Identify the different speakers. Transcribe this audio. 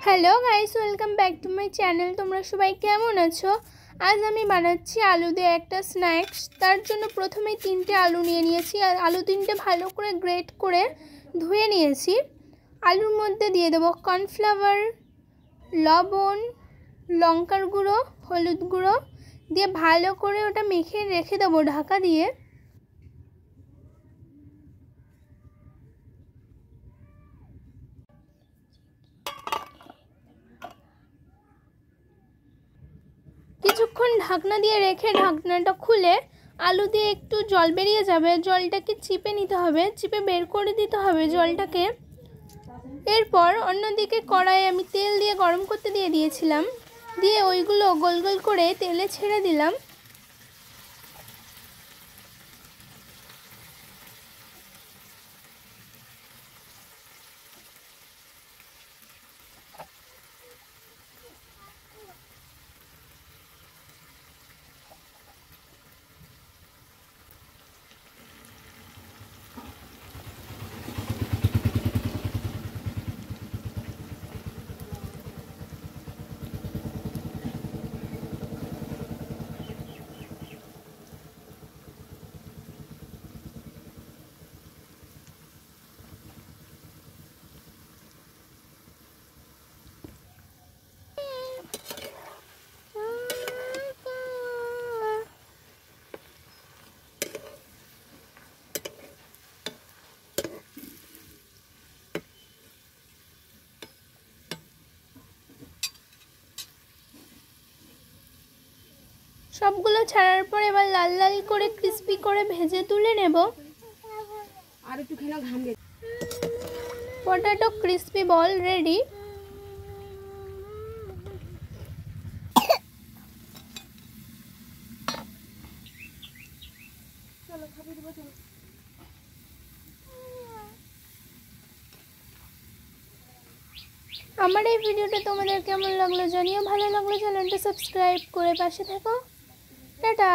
Speaker 1: Hello guys, welcome back to my channel. তোমরা সবাই কেমন আছো? আজ আমি বানাচ্ছি আলু দিয়ে একটা স্ন্যাক্স। তার জন্য প্রথমে 3টে আলু নিয়ে নিয়েছি আর আলু 3টে ভালো করে গ্রেট করে ধুয়ে নিয়েছি। আলুর মধ্যে দিয়ে দেবো কর্নফ্লাওয়ার, লবণ, লঙ্কার গুঁড়ো, হলুদ গুঁড়ো দিয়ে ভালো করে ওটা মেখে রেখে দেবো ঢাকা দিয়ে। কিছুক্ষণ ঢাকনা দিয়ে রেখে ঢাকনাটা খুলে আলু দিয়ে একটু জল বেরিয়ে যাবে, জলটাকে চিপে নিতে হবে, চিপে বের করে দিতে হবে জলটাকে। এরপর অন্যদিকে কড়াইয়ে আমি তেল দিয়ে গরম করতে দিয়ে দিয়েছিলাম, দিয়ে ওইগুলো গোল গোল করে তেলে ছেড়ে দিলাম। সবগুলো ছাড়ার পর এবার লাল লাল করে ক্রিস্পি করে ভেজে তুলে নেব।
Speaker 2: আর একটু খেলা ঘামবে।
Speaker 1: পটেটো ক্রিস্পি বল রেডি।
Speaker 2: চলো খাবি দেবো, চলো।
Speaker 1: আমার এই ভিডিওটা তোমাদের কেমন লাগলো জানিও, ভালো লাগলে চ্যানেলটা সাবস্ক্রাইব করে পাশে থেকো। টাটা।